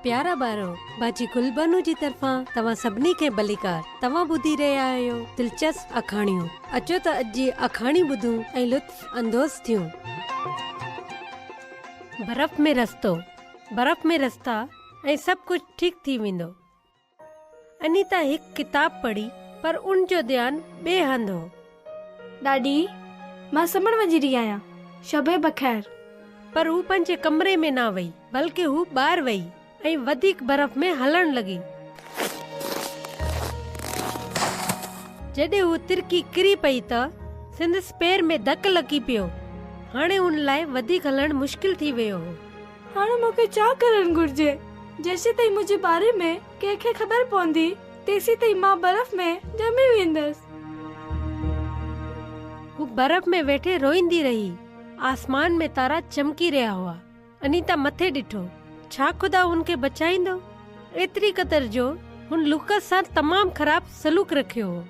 प्यारा बारो बाजी गुलबानू जी तरफा तवा सबनी के बलिकार तवा बुधी रहा आयो दिलचस्प अखाणियों। अचो त अज जी अखाणी बुधूं ऐं लुत्फ अंदोज़ थियूं। बर्फ में रस्ता ऐं सब कुछ ठीक थी वेंदो। अनीता एक किताब पढ़ी पर उन जो ध्यान बे हंध हो। ॾाॾी मां समण वञी रही आहियां, शबे बख़ैर। पर हू पंहिंजे कमरे में ना वई बल्कि हू ॿाहिरि वई ऐं वधीक बर्फ में हलण लगी। जॾहिं हू तिरकी किरी पई त सिंदस पैर में धक लगी पियो। हाणे उन लाइ वधीक हलण मुश्किल थी वियो हो। हाणे मूंखे छा करण घुर्जे? जेसी ताईं मुंहिंजे बारे में कंहिंखे ख़बर पवंदी तेसी ताईं मां बर्फ में ॼमी वेंदसि। हू बर्फ में वेठे रोईंदी रही। आसमान में तारा चमकी रहा हुआ। अनीता मथे ॾिठो। छा खुदा उनके बचाईंदो? एतरी कदर जो हुन लुकस सां तमाम खराब सलूक रखियो हो।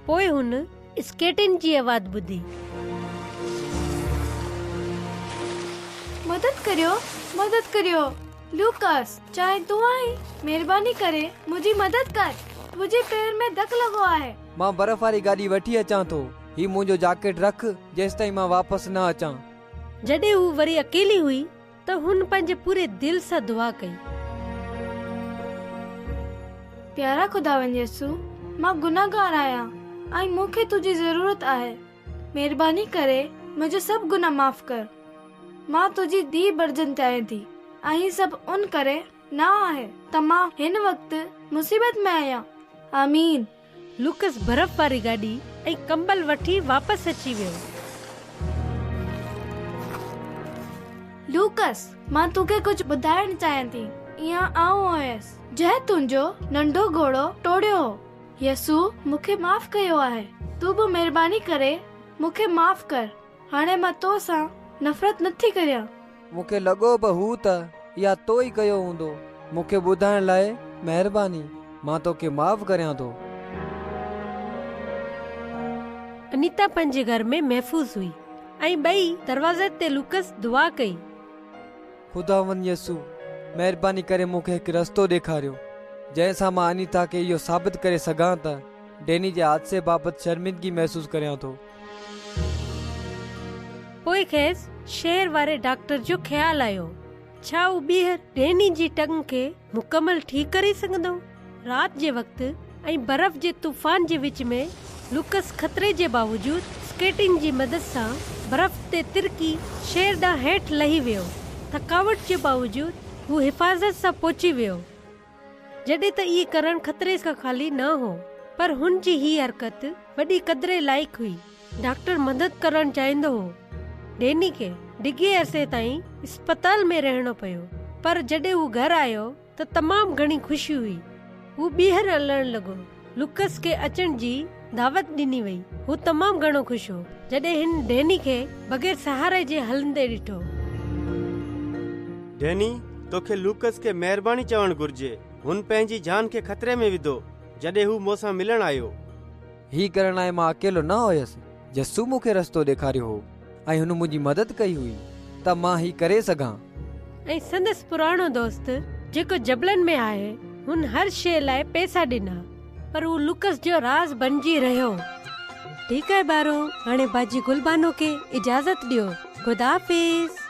पोइ हुन स्केटिन जी आवाज ॿुधी। मदद करियो लुकस, चाहे तू आई, मेहरबानी करे मुझी मदद कर। मुझे पैर में धक लगो आहे। मां बर्फ वाली गाड़ी वठी अचां तो। ही मुझो जैकेट रख जेस ताईं मां वापस न अचां। जॾहिं हू वरी अकेली हुई त हुन पंहिंजे पूरे दिल सां दुआ कई। प्यारा खुदावन यसू, मां गुनाहगार आहियां ऐं मूंखे तुंहिंजी ज़रूरत आहे। मेहरबानी करे मुंहिंजो सभु गुनाह माफ़ कर। मां तुंहिंजी धी बर्जन चाहियां थी ऐं ही सभु उन करे न आहे त मां हिन वक़्तु मुसीबत में आहियां। आमीन। लुकस बर्फ वारी गाड़ी ऐं कंबल वठी वापस अची वियो। लूकस, मां तोखे कुछ ॿुधाइण चाहियां थी। इहा आऊं हुयसि जंहिं तुंहिंजो नंढो घोड़ो टोड़ियो हो। यसू मूंखे माफ़ कयो आहे। तू बि महिरबानी करे मूंखे माफ़ कर। हाणे मां तो सां नफ़रत नथी करियां। मूंखे लॻो बि हू त इहा तो ई कयो हूंदो। मूंखे ॿुधाइण लाइ महिरबानी। मां तोखे माफ़ करियां थो। अनीता पंहिंजे घर में महफ़ूज़ हुई ऐं ॿई दरवाज़े ते लुकस दुआ कई। खुदावन यसू, महिरबानी करे मूंखे हिकु रस्तो ॾेखारियो जंहिंसां मां अनीता खे इहो साबित करे सघां त डेनी जे हादसे बाबति शर्मिंदगी महसूस करियां थो। पोइ खेसि शहर वारे डॉक्टर जो ख्याल आयो। छा हू ॿीहर डेनी जी टंग खे मुकमल ठीक करे सघंदो? रात जे वक़्तु ऐं बर्फ जे तूफान जे विच में लुकस खतरे जे बावजूद स्केटिंग जी मदद सां बर्फ ते तिरकी शहर ॾांहुं हेठि लही वियो। थकावट जे बावजूद हू हिफ़ाज़त सां पहुची वियो। जॾहिं त इहे करण खतरे खां खाली न हो, पर हुन जी ही हरकत वॾी कदरे लाइक हुई। डॉक्टर मदद करण चाहींदो हो। डेनी खे डिघे अरसे ताईं अस्पताल में रहणो पियो, पर जॾहिं हू घर आयो त तमामु घणी ख़ुशी हुई। हू ॿीहर हलण लॻो। लुकस खे अचण जी दावत ॾिनी वई। हू तमामु घणो ख़ुशि हो जॾहिं हिन डेनी खे बग़ैर सहारे जे हलंदे ॾिठो। डेनी, तोखे लुकस खे महिरबानी चवण घुर्जे। हुन पंहिंजी जान खे खतरे में विधो जॾहिं हू मूंसां मिलण आयो। ही करण लाइ मां अकेलो न हुयसि। यसू मूंखे रस्तो ॾेखारियो हो ऐं हुन मुंहिंजी मदद कई हुई त मां ही करे सघां। ऐं संदसि पुराणो दोस्त जेको जबलनि में आहे, हुन हर शइ लाइ पैसा ॾिना, पर हू लुकस जो राज़ बणिजी रहियो। ठीकु आहे बारो, हाणे बाजी गुलबानो खे इजाज़त ॾियो। ख़ुदा हाफ़िज़।